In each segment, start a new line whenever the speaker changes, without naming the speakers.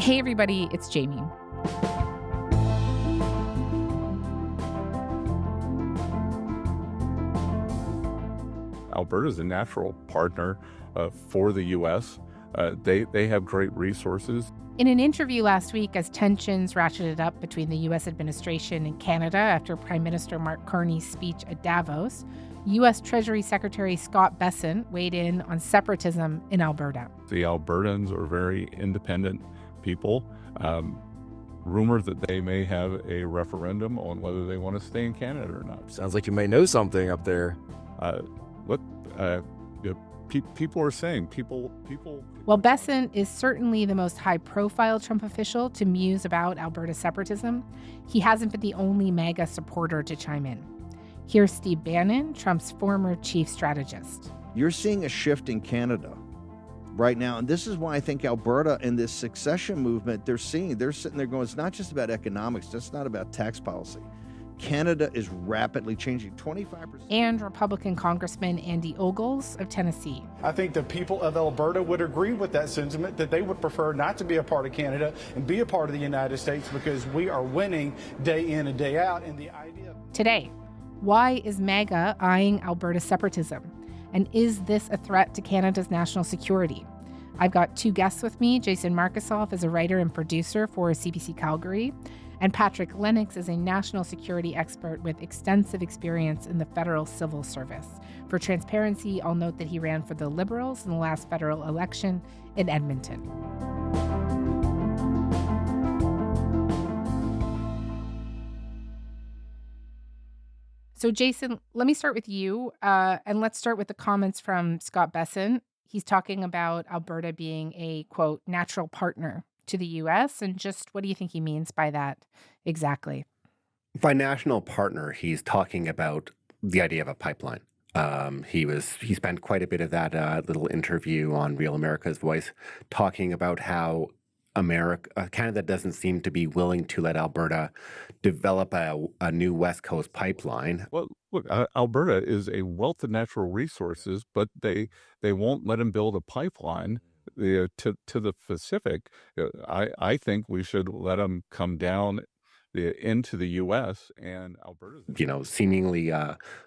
Hey, everybody, it's Jamie.
Alberta is a natural partner for the U.S. They have great resources.
In an interview last week, as tensions ratcheted up between the U.S. administration and Canada after Prime Minister Mark Carney's speech at Davos, U.S. Treasury Secretary Scott Bessent weighed in on separatism in Alberta.
The Albertans are very independent people. Rumored that they may have a referendum on whether they want to stay in Canada or not.
Sounds like you may know something up there.
People are saying, people.
While Bessent is certainly the most high-profile Trump official to muse about Alberta separatism, he hasn't been the only MAGA supporter to chime in. Here's Steve Bannon, Trump's former chief strategist.
You're seeing a shift in Canada right now, and this is why I think Alberta and this succession movement, they're sitting there going, it's not just about economics, it's not about tax policy. Canada is rapidly changing, 25%.
And Republican Congressman Andy Ogles of Tennessee.
I think the people of Alberta would agree with that sentiment, that they would prefer not to be a part of Canada and be a part of the United States because we are winning day in and day out. And the idea.
Today, why is MAGA eyeing Alberta separatism? And is this a threat to Canada's national security? I've got two guests with me. Jason Markusoff is a writer and producer for CBC Calgary, and Patrick Lennox is a national security expert with extensive experience in the federal civil service. For transparency, I'll note that he ran for the Liberals in the last federal election in Edmonton. So Jason, let me start with you, and let's start with the comments from Scott Bessent. He's talking about Alberta being a, quote, natural partner to the U.S., and just what do you think he means by that exactly?
By national partner, he's talking about the idea of a pipeline. He spent quite a bit of that little interview on Real America's Voice talking about how Canada doesn't seem to be willing to let Alberta develop a new West Coast pipeline.
Well, look, Alberta is a wealth of natural resources, but they won't let them build a pipeline to the Pacific. I think we should let them come down into the U.S. and Alberta.
Seemingly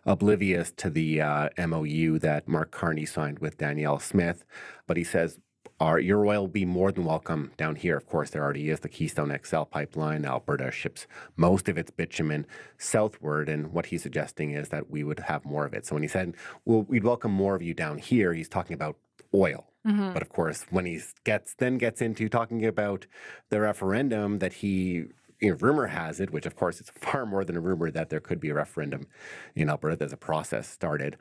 oblivious to the MOU that Mark Carney signed with Danielle Smith, but he says, your oil will be more than welcome down here. Of course, there already is the Keystone XL pipeline. Alberta ships most of its bitumen southward, and what he's suggesting is that we would have more of it. So when he said, well, we'd welcome more of you down here, he's talking about oil. Mm-hmm. But of course, when he gets into talking about the referendum that rumor has it, which of course it's far more than a rumor that there could be a referendum in Alberta. There's a process started.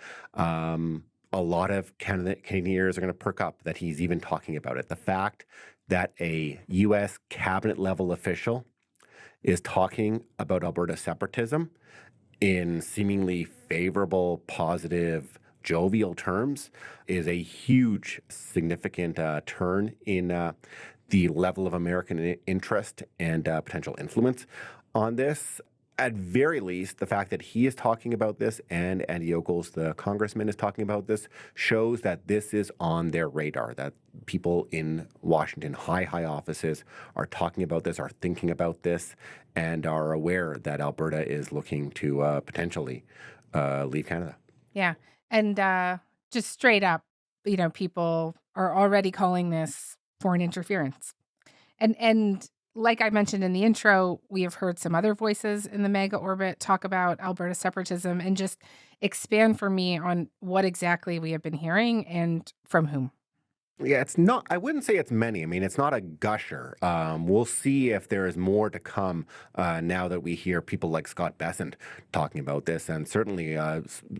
A lot of Canadian ears are going to perk up that he's even talking about it. The fact that a U.S. cabinet-level official is talking about Alberta separatism in seemingly favorable, positive, jovial terms is a huge, significant turn in the level of American interest and potential influence on this. At very least, the fact that he is talking about this and Andy Ogles, the congressman, is talking about this shows that this is on their radar, that people in Washington, high offices, are talking about this, are thinking about this, and are aware that Alberta is looking to potentially leave Canada.
Yeah. And just straight up, people are already calling this foreign interference. And like I mentioned in the intro, we have heard some other voices in the MAGA orbit talk about Alberta separatism, and just expand for me on what exactly we have been hearing and from whom.
Yeah, it's not, I wouldn't say it's many. I mean, it's not a gusher. We'll see if there is more to come now that we hear people like Scott Bessent talking about this. And certainly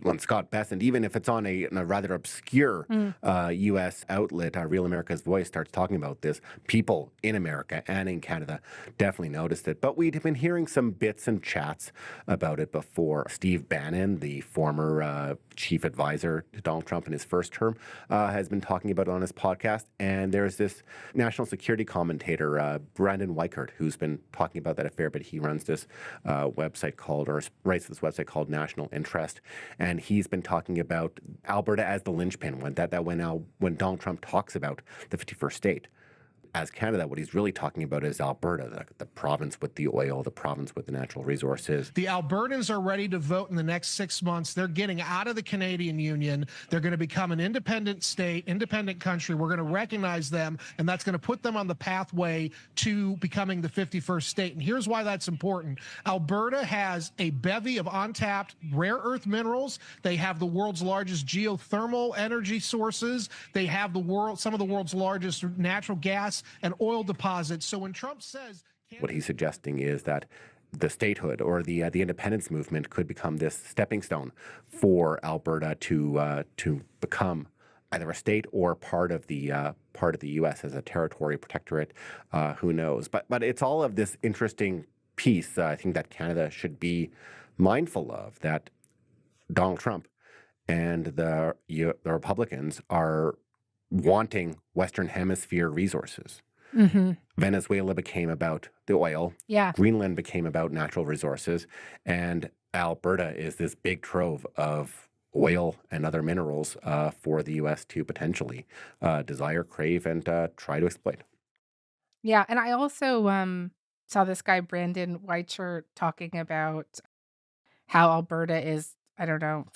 when Scott Bessent, even if it's on a rather obscure U.S. outlet, Real America's Voice, starts talking about this, people in America and in Canada definitely noticed it. But we'd been hearing some bits and chats about it before. Steve Bannon, the former chief advisor to Donald Trump in his first term, has been talking about it on his podcast. And there's this national security commentator, Brandon Weichert, who's been talking about that a fair bit. He runs this website called, or writes this website called National Interest. And he's been talking about Alberta as the linchpin, when Donald Trump talks about the 51st state. as Canada, what he's really talking about is Alberta, the province with the oil, the province with the natural resources.
The Albertans are ready to vote in the next 6 months. They're getting out of the Canadian Union. They're going to become an independent state, independent country. We're going to recognize them, and that's going to put them on the pathway to becoming the 51st state. And here's why that's important. Alberta has a bevy of untapped rare earth minerals. They have the world's largest geothermal energy sources. They have some of the world's largest natural gas and oil deposits. So when Trump says...
What he's suggesting is that the statehood or the independence movement could become this stepping stone for Alberta to become either a state or part of the U.S. as a territory protectorate. Who knows? But it's all of this interesting piece. I think that Canada should be mindful of, that Donald Trump and the Republicans are wanting Western Hemisphere resources.
Mm-hmm.
Venezuela became about the oil.
Yeah.
Greenland became about natural resources. And Alberta is this big trove of oil and other minerals for the U.S. to potentially desire, crave, and try to exploit.
Yeah. And I also saw this guy, Brandon Weichert, talking about how Alberta is, I don't know,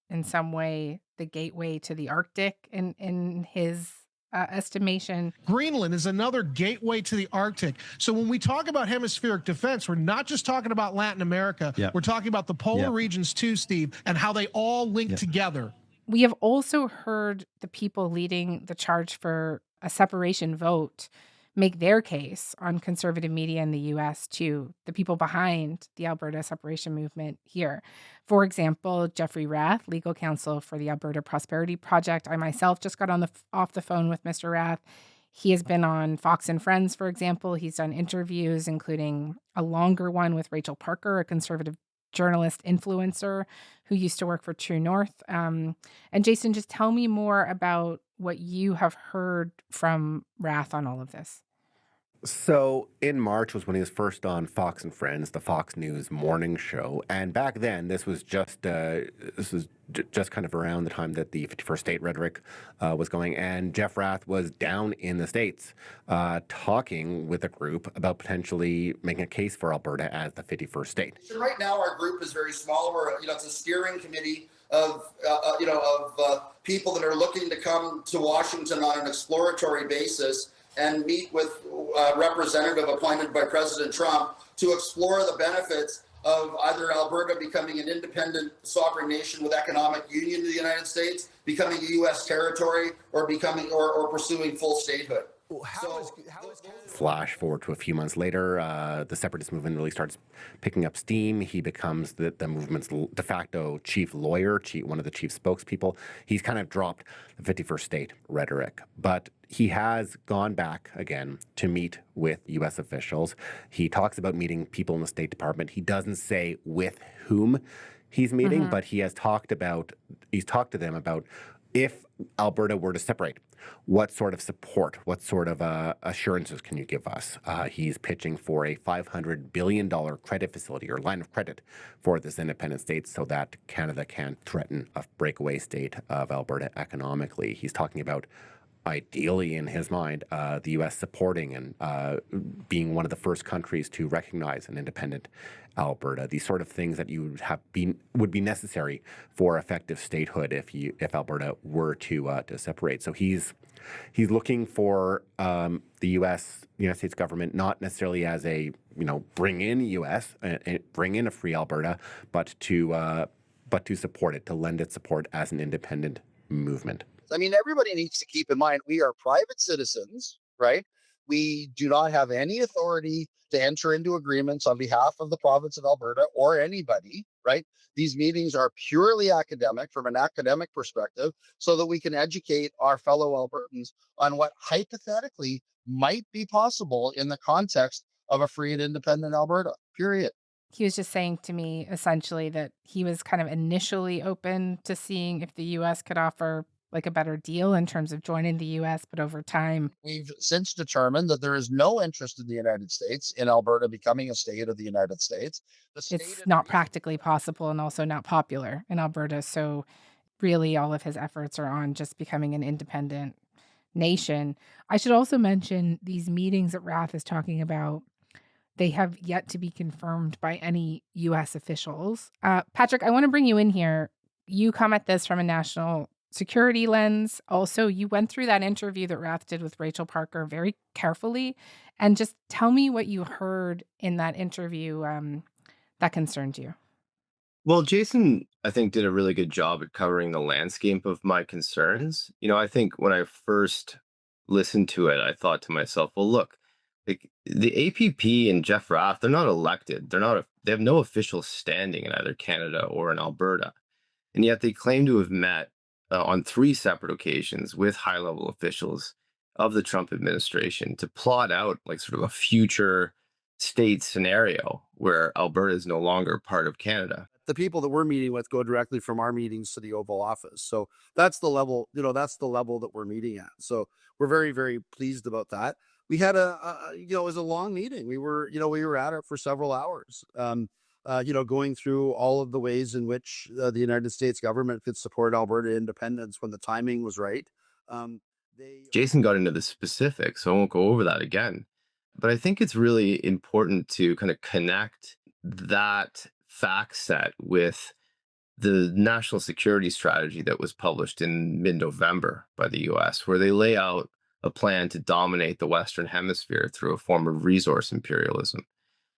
in some way, the gateway to the Arctic in his estimation.
Greenland is another gateway to the Arctic. So when we talk about hemispheric defense, we're not just talking about Latin America.
Yep.
We're talking about the polar
Yep.
regions too, Steve, and how they all link
Yep.
together.
We have also heard the people leading the charge for a separation vote make their case on conservative media in the U.S. to the people behind the Alberta separation movement here. For example, Jeffrey Rath, legal counsel for the Alberta Prosperity Project. I myself just got off the phone with Mr. Rath. He has been on Fox and Friends, for example. He's done interviews, including a longer one with Rachel Parker, a conservative journalist influencer who used to work for True North. And Jason, just tell me more about what you have heard from Rath on all of this.
So in March was when he was first on Fox and Friends, the Fox News morning show, and back then this was just kind of around the time that the 51st state rhetoric was going, and Jeff Rath was down in the States talking with a group about potentially making a case for Alberta as the 51st state.
Right now, our group is very small. It's a steering committee of people that are looking to come to Washington on an exploratory basis and meet with a representative appointed by President Trump to explore the benefits of either Alberta becoming an independent sovereign nation with economic union to the United States, becoming a U.S. territory, or pursuing full statehood.
Flash forward to a few months later, the separatist movement really starts picking up steam. He becomes the movement's de facto chief lawyer, one of the chief spokespeople. He's kind of dropped the 51st state rhetoric, but he has gone back again to meet with U.S. officials. He talks about meeting people in the State Department. He doesn't say with whom he's meeting, but he's talked to them about if Alberta were to separate, what sort of support, what sort of assurances can you give us? He's pitching for a $500 billion credit facility or line of credit for this independent state so that Canada can threaten a breakaway state of Alberta economically. He's talking about, ideally in his mind, the U.S. supporting and being one of the first countries to recognize an independent Alberta. These sort of things that would be necessary for effective statehood if Alberta were to separate. So he's looking for the United States government not necessarily as a bring in U.S. and bring in a free Alberta, but to support it, to lend its support as an independent movement.
I mean, everybody needs to keep in mind, we are private citizens, right? We do not have any authority to enter into agreements on behalf of the province of Alberta or anybody, right? These meetings are purely academic from an academic perspective so that we can educate our fellow Albertans on what hypothetically might be possible in the context of a free and independent Alberta, period.
He was just saying to me essentially that he was kind of initially open to seeing if the U.S. could offer like a better deal in terms of joining the U.S., but over time,
we've since determined that there is no interest in the United States in Alberta becoming a state of the United States.
It's not practically possible and also not popular in Alberta. So really all of his efforts are on just becoming an independent nation. I should also mention these meetings that Rath is talking about. They have yet to be confirmed by any U.S. officials. Patrick, I want to bring you in here. You come at this from a national security lens. Also, you went through that interview that Rath did with Rachel Parker very carefully. And just tell me what you heard in that interview that concerned you.
Well, Jason, I think, did a really good job at covering the landscape of my concerns. I think when I first listened to it, I thought to myself, well, look, the APP and Jeff Rath, they're not elected. They have no official standing in either Canada or in Alberta. And yet they claim to have met on 3 separate occasions with high-level officials of the Trump administration to plot out like sort of a future state scenario where Alberta is no longer part of Canada.
The people that we're meeting with go directly from our meetings to the Oval Office. So that's the level, that's the level that we're meeting at. So we're very, very pleased about that. We had it was a long meeting. We were at it for several hours, going through all of the ways in which the United States government could support Alberta independence when the timing was right.
Jason got into the specifics, so I won't go over that again. But I think it's really important to kind of connect that fact set with the national security strategy that was published in mid-November by the US, where they lay out a plan to dominate the Western Hemisphere through a form of resource imperialism.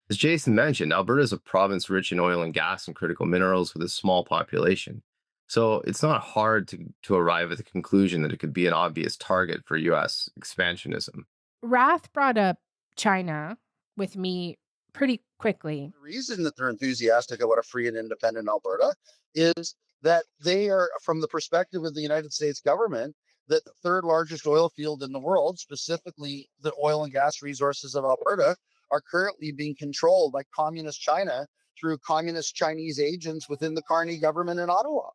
As Jason mentioned, Alberta is a province rich in oil and gas and critical minerals with a small population. So it's not hard to arrive at the conclusion that it could be an obvious target for US expansionism.
Rath brought up China with me pretty quickly.
The reason that they're enthusiastic about a free and independent Alberta is that they are, from the perspective of the United States government, that the 3rd largest oil field in the world, specifically the oil and gas resources of Alberta, are currently being controlled by communist China through communist Chinese agents within the Carney government in Ottawa.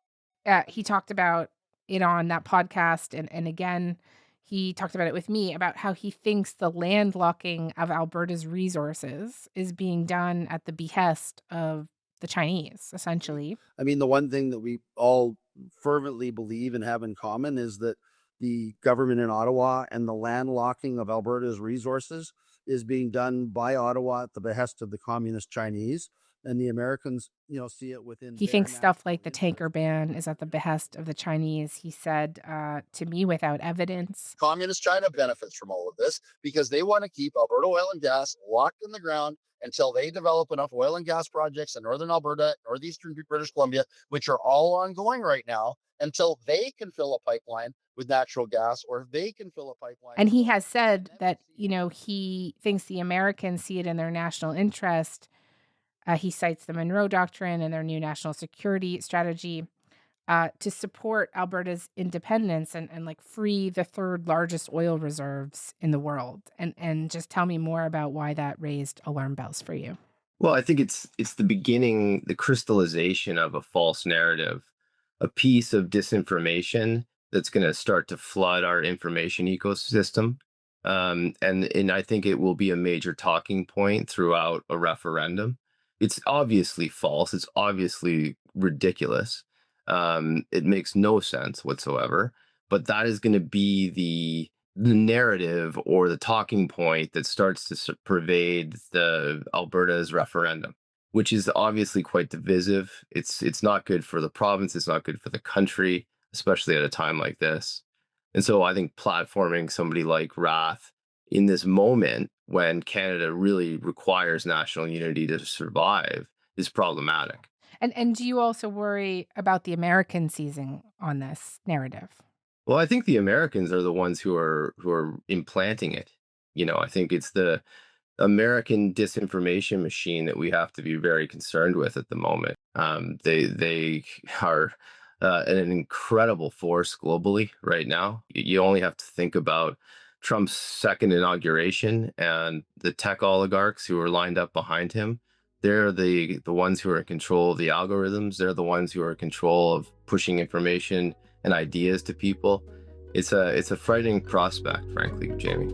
He talked about it on that podcast. And again, he talked about it with me about how he thinks the landlocking of Alberta's resources is being done at the behest of the Chinese, essentially.
I mean, the one thing that we all fervently believe and have in common is that the government in Ottawa and the landlocking of Alberta's resources is being done by Ottawa at the behest of the communist Chinese. And the Americans, see it within.
He thinks stuff like the tanker ban is at the behest of the Chinese. He said to me without evidence.
Communist China benefits from all of this because they want to keep Alberta oil and gas locked in the ground until they develop enough oil and gas projects in northern Alberta, northeastern British Columbia, which are all ongoing right now, until they can fill a pipeline with natural gas, or if they can fill a pipeline.
And he has said that, he thinks the Americans see it in their national interest. He cites the Monroe Doctrine and their new national security strategy to support Alberta's independence and like free the 3rd largest oil reserves in the world. And just tell me more about why that raised alarm bells for you.
Well, I think it's the beginning, the crystallization of a false narrative, a piece of disinformation that's going to start to flood our information ecosystem. And I think it will be a major talking point throughout a referendum. It's obviously false. It's obviously ridiculous. It makes no sense whatsoever. But that is going to be the narrative or the talking point that starts to pervade the Alberta's referendum, which is obviously quite divisive. It's not good for the province. It's not good for the country, especially at a time like this. And so I think platforming somebody like Rath in this moment when Canada really requires national unity to survive is problematic.
And do you also worry about the Americans seizing on this narrative?
Well, I think the Americans are the ones who are implanting it. I think it's the American disinformation machine that we have to be very concerned with at the moment. They are an incredible force globally right now. You only have to think about Trump's 2nd inauguration and the tech oligarchs who are lined up behind him. They're the ones who are in control of the algorithms. They're the ones who are in control of pushing information and ideas to people. It's a frightening prospect, frankly, Jamie.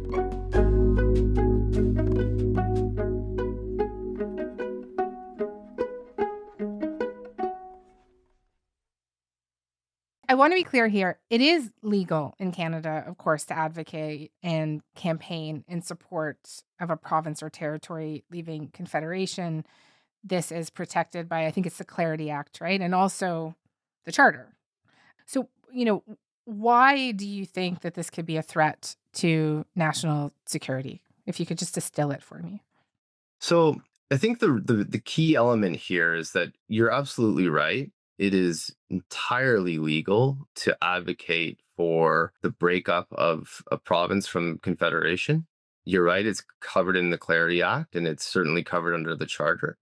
I want to be clear here. It is legal in Canada, of course, to advocate and campaign in support of a province or territory leaving Confederation. This is protected by, I think it's the Clarity Act, right? And also the Charter. So, why do you think that this could be a threat to national security? If you could just distill it for me.
So I think the key element here is that you're absolutely right. It is entirely legal to advocate for the breakup of a province from Confederation. You're right, it's covered in the Clarity Act, and it's certainly covered under the Charter.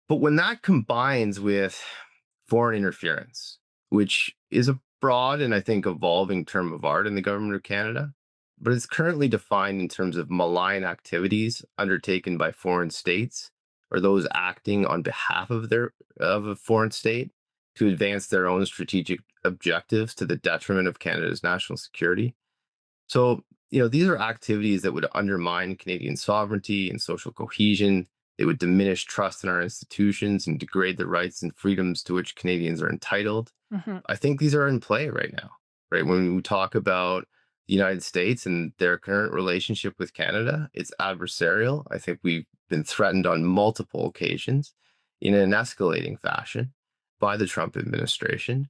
But when that combines with foreign interference, which is a broad and I think evolving term of art in the government of Canada, but it's currently defined in terms of malign activities undertaken by foreign states or those acting on behalf of a foreign state to advance their own strategic objectives to the detriment of Canada's national security. So, these are activities that would undermine Canadian sovereignty and social cohesion. They would diminish trust in our institutions and degrade the rights and freedoms to which Canadians are entitled.
Mm-hmm.
I think these are in play right now, right? When we talk about the United States and their current relationship with Canada, it's adversarial. I think we've been threatened on multiple occasions in an escalating fashion by the Trump administration.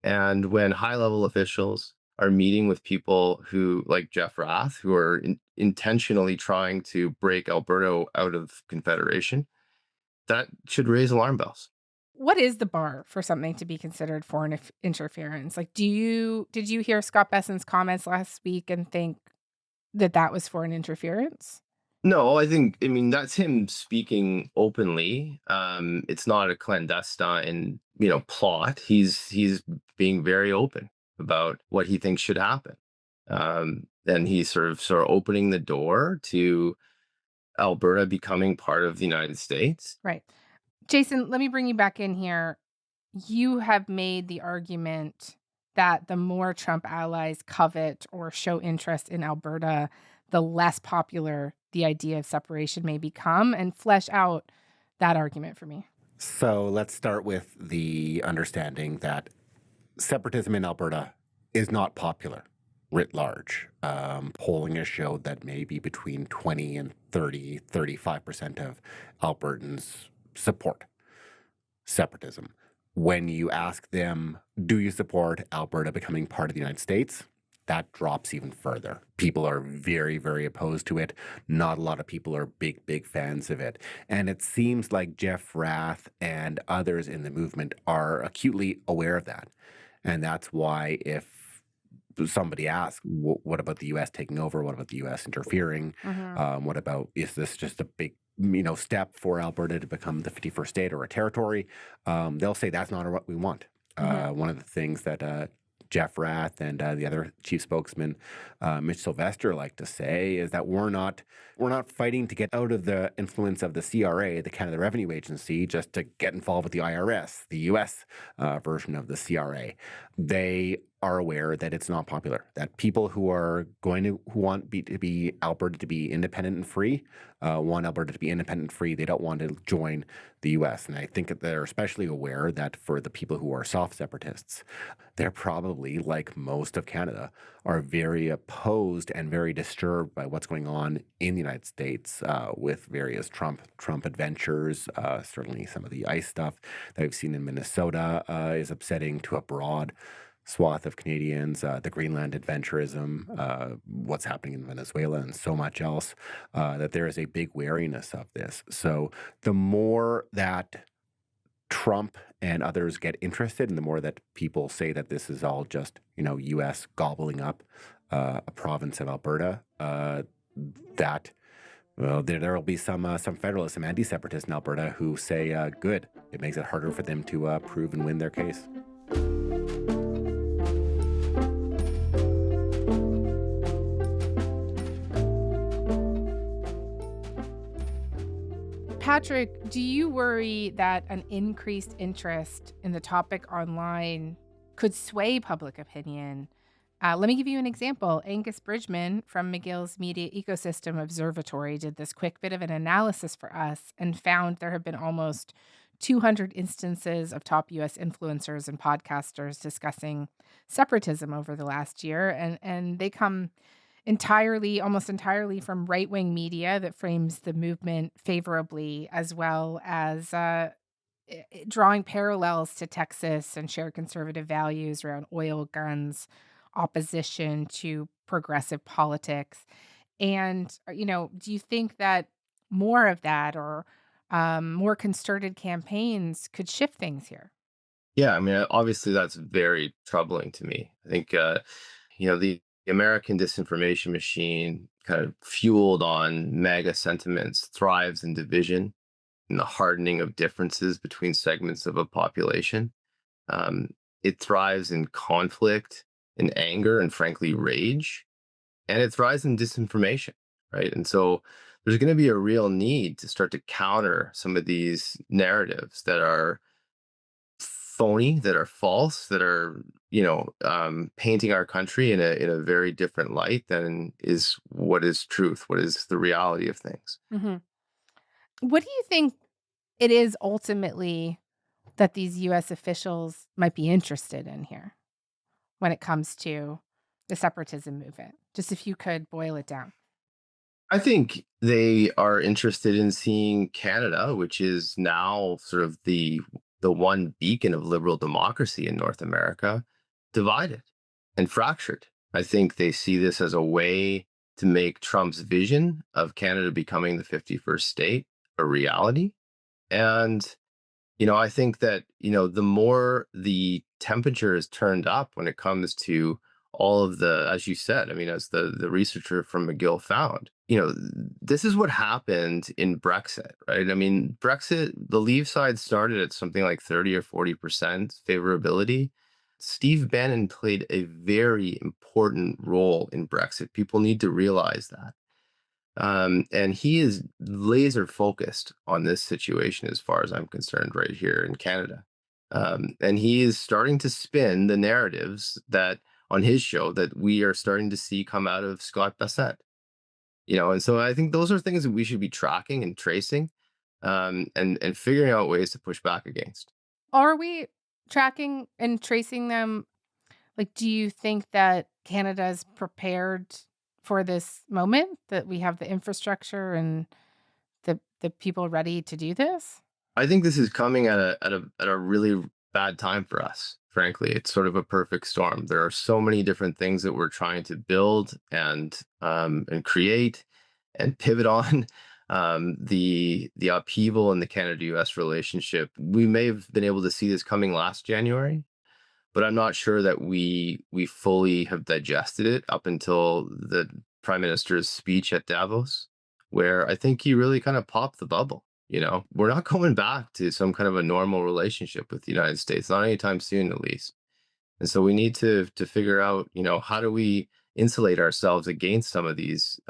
And when high-level officials are meeting with people who, like Jeff Rath, who are intentionally trying to break Alberta out of Confederation, that should raise alarm bells.
What is the bar for something to be considered foreign interference? Like, did you hear Scott Bessent's comments last week and think that was foreign interference?
No, I mean, that's him speaking openly. It's not a clandestine, plot. He's being very open about what he thinks should happen. And he's sort of opening the door to Alberta becoming part of the United States.
Right. Jason, let me bring you back in here. You have made the argument that the more Trump allies covet or show interest in Alberta, the less popular the idea of separation may become, and flesh out that argument for me.
So let's start with the understanding that separatism in Alberta is not popular writ large. Polling has showed that maybe between 20 and 35% of Albertans support separatism. When you ask them, do you support Alberta becoming part of the United States? That drops even further. People are very, very opposed to it. Not a lot of people are big fans of it. And it seems like Jeff Rath and others in the movement are acutely aware of that. And that's why if somebody asks, what about the U.S. taking over? What about the U.S. interfering?
Mm-hmm.
What about, is this just a big step for Alberta to become the 51st state or a territory? They'll say that's not what we want.
Mm-hmm.
One of the things that Jeff Rath and the other chief spokesman, Mitch Sylvester, like to say is that we're not fighting to get out of the influence of the CRA, the Canada Revenue Agency, just to get involved with the IRS, the U.S. Version of the CRA. They are aware that it's not popular, that people who want to be Alberta to be independent and free, want Alberta to be independent and free. They don't want to join the U.S. And I think that they're especially aware that for the people who are soft separatists, they're probably, like most of Canada, are very opposed and very disturbed by what's going on in the United States with various Trump adventures. Certainly some of the ICE stuff that we've seen in Minnesota is upsetting to a broad swath of Canadians, the Greenland adventurism, what's happening in Venezuela, and so much else, that there is a big wariness of this. So the more that Trump and others get interested, and the more that people say that this is all just, U.S. gobbling up a province of Alberta, that there will be some federalists, some anti-separatists in Alberta who say, good, it makes it harder for them to prove and win their case.
Patrick, do you worry that an increased interest in the topic online could sway public opinion? Let me give you an example. Angus Bridgman from McGill's Media Ecosystem Observatory did this quick bit of an analysis for us and found there have been almost 200 instances of top U.S. influencers and podcasters discussing separatism over the last year, and they come almost entirely from right-wing media that frames the movement favorably, as well as drawing parallels to Texas and shared conservative values around oil, guns, opposition to progressive politics. And, do you think that more of that or more concerted campaigns could shift things here?
Yeah, I mean, obviously that's very troubling to me. I think, the American disinformation machine, kind of fueled on MAGA sentiments, thrives in division and the hardening of differences between segments of a population. It thrives in conflict and anger and, frankly, rage. And it thrives in disinformation, right? And so there's going to be a real need to start to counter some of these narratives that are phony, that are false, that are painting our country in a very different light than is what is truth, what is the reality of things.
Hmm. What do you think it is ultimately that these U.S. officials might be interested in here when it comes to the separatism movement? Just if you could boil it down.
I think they are interested in seeing Canada, which is now sort of the one beacon of liberal democracy in North America, divided and fractured. I think they see this as a way to make Trump's vision of Canada becoming the 51st state a reality. And, I think that, the more the temperature is turned up when it comes to all of the, as you said, I mean, as the researcher from McGill found, this is what happened in Brexit, right? I mean, Brexit, the Leave side started at something like 30 or 40% favorability. Steve Bannon played a very important role in Brexit. People need to realize that. And he is laser focused on this situation, as far as I'm concerned, right here in Canada. And he is starting to spin the narratives that on his show that we are starting to see come out of Scott Bessent. And so I think those are things that we should be tracking and tracing, and figuring out ways to push back against.
Are we tracking and tracing them? Like, do you think that Canada is prepared for this moment, that we have the infrastructure and the people ready to do this?
I think this is coming at a really bad time for us. Frankly, it's sort of a perfect storm. There are so many different things that we're trying to build and create and pivot on. The upheaval in the Canada-U.S. relationship, we may have been able to see this coming last January, but I'm not sure that we fully have digested it up until the Prime Minister's speech at Davos, where I think he really kind of popped the bubble. We're not going back to some kind of a normal relationship with the United States, not anytime soon, at least. And so we need to figure out, how do we insulate ourselves against some of these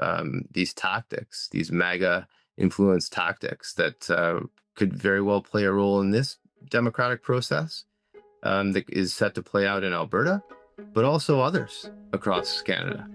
tactics, these MAGA influence tactics that could very well play a role in this democratic process that is set to play out in Alberta, but also others across Canada.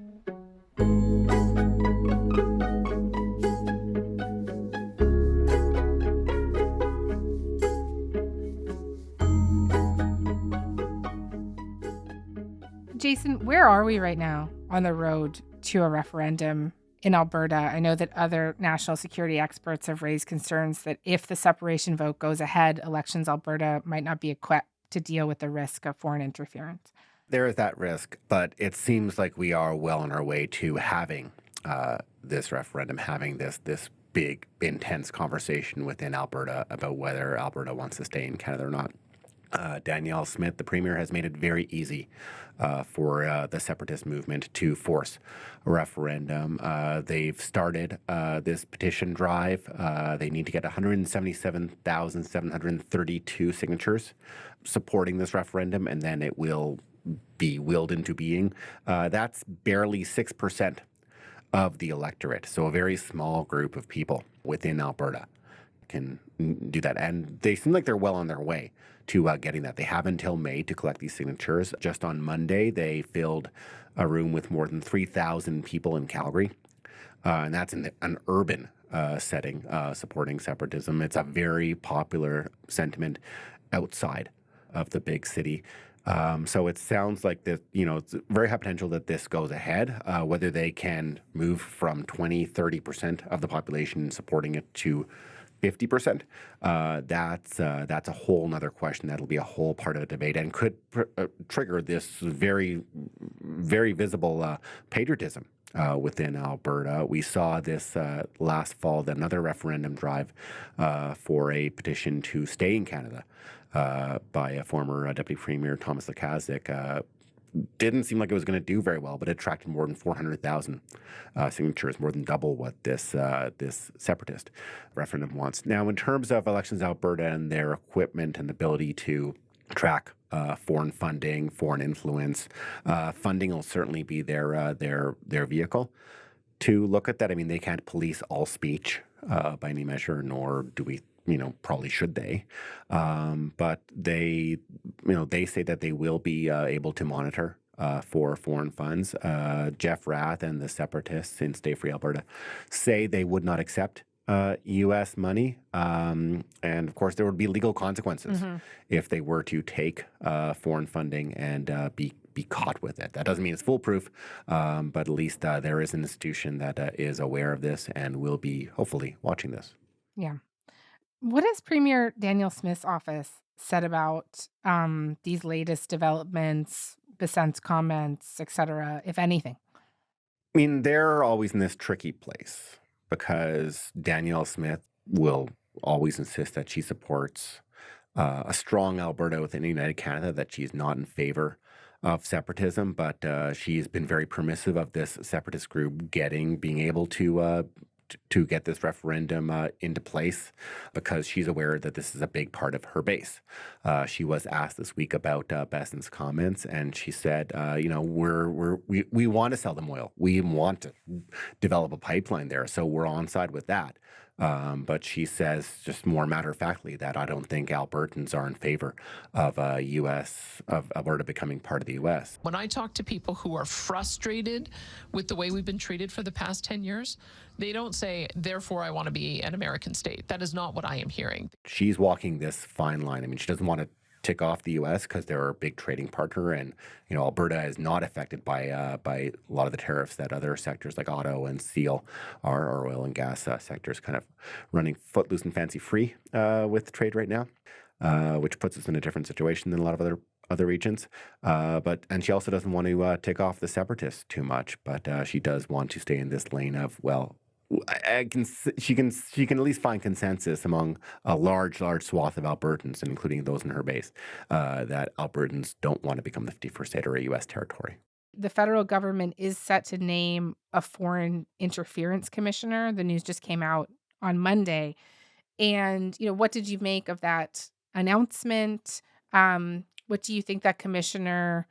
Jason, where are we right now on the road to a referendum in Alberta? I know that other national security experts have raised concerns that if the separation vote goes ahead, Elections Alberta might not be equipped to deal with the risk of foreign interference.
There is that risk, but it seems like we are well on our way to having this referendum, having this big, intense conversation within Alberta about whether Alberta wants to stay in Canada or not. Danielle Smith, the Premier, has made it very easy for the separatist movement to force a referendum. They've started this petition drive. They need to get 177,732 signatures supporting this referendum, and then it will be willed into being. That's barely 6% of the electorate, so a very small group of people within Alberta can do that. And they seem like they're well on their way to getting that. They have until May to collect these signatures. Just on Monday, they filled a room with more than 3,000 people in Calgary. And that's in an urban setting, supporting separatism. It's a very popular sentiment outside of the big city. So it sounds like that, it's very high potential that this goes ahead. Whether they can move from 20-30% of the population supporting it to 50%, that's a whole nother question. That'll be a whole part of the debate and could trigger this very, very visible patriotism within Alberta. We saw this last fall, another referendum drive for a petition to stay in Canada by a former Deputy Premier, Thomas Lukaszuk. Didn't seem like it was going to do very well, but it attracted more than 400,000 signatures, more than double what this separatist referendum wants. Now, in terms of Elections Alberta and their equipment and ability to track foreign funding, foreign influence, funding will certainly be their vehicle to look at that. I mean, they can't police all speech by any measure, nor do we. Probably should they, but they say that they will be able to monitor for foreign funds. Jeff Rath and the separatists in Stay Free Alberta say they would not accept U.S. money, and of course there would be legal consequences if they were to take foreign funding and be caught with it. That doesn't mean it's foolproof, but at least there is an institution that is aware of this and will be hopefully watching this.
Yeah. What has Premier Danielle Smith's office said about these latest developments, Bessent's comments, et cetera, if anything?
I mean, they're always in this tricky place because Danielle Smith will always insist that she supports a strong Alberta within United Canada, that she's not in favor of separatism, but she's been very permissive of this separatist group being able to get this referendum into place because she's aware that this is a big part of her base. She was asked this week about Bessent's comments, and she said, we want to sell them oil. We want to develop a pipeline there, so we're on side with that. But she says, just more matter-of-factly, that I don't think Albertans are in favor of Alberta becoming part of the U.S.
When I talk to people who are frustrated with the way we've been treated for the past 10 years, they don't say, therefore, I want to be an American state. That is not what I am hearing.
She's walking this fine line. I mean, she doesn't want to tick off the U.S. because they're a big trading partner, and Alberta is not affected by a lot of the tariffs that other sectors like auto and steel, our oil and gas sectors, kind of running footloose and fancy free with trade right now, which puts us in a different situation than a lot of other regions. And she also doesn't want to tick off the separatists too much, but she does want to stay in this lane of, well, she can at least find consensus among a large swath of Albertans, including those in her base, that Albertans don't want to become the 51st state or a U.S. territory.
The federal government is set to name a foreign interference commissioner. The news just came out on Monday. And, what did you make of that announcement? What do you think that commissioner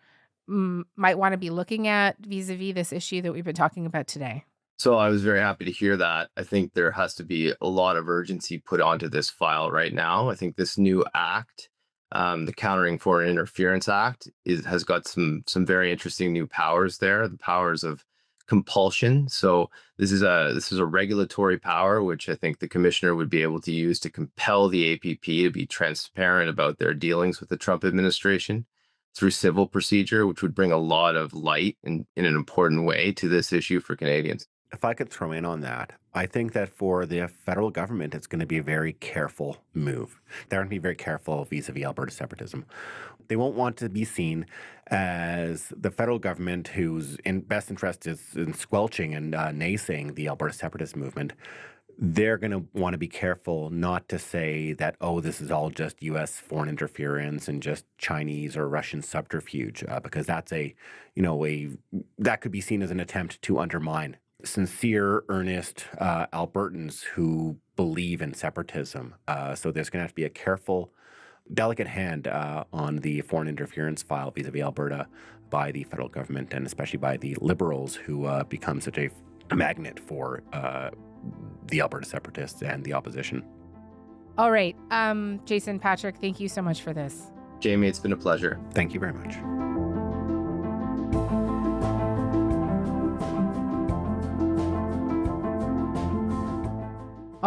might want to be looking at vis-a-vis this issue that we've been talking about today?
So I was very happy to hear that. I think there has to be a lot of urgency put onto this file right now. I think this new act, the Countering Foreign Interference Act, has got some very interesting new powers there, the powers of compulsion. So this is a regulatory power, which I think the commissioner would be able to use to compel the APP to be transparent about their dealings with the Trump administration through civil procedure, which would bring a lot of light in an important way to this issue for Canadians.
If I could throw in on that, I think that for the federal government, it's going to be a very careful move. They're going to be very careful vis-a-vis Alberta separatism. They won't want to be seen as the federal government whose best interest is in squelching and naysaying the Alberta separatist movement. They're going to want to be careful not to say that, this is all just U.S. foreign interference and just Chinese or Russian subterfuge, because that's that could be seen as an attempt to undermine sincere, earnest Albertans who believe in separatism. So there's going to have to be a careful, delicate hand on the foreign interference file vis-a-vis Alberta by the federal government, and especially by the Liberals who become such a magnet for the Alberta separatists and the opposition.
All right. Jason, Patrick, thank you so much for this.
Jamie, it's been a pleasure.
Thank you very much.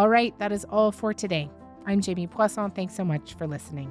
All right, that is all for today. I'm Jamie Poisson. Thanks so much for listening.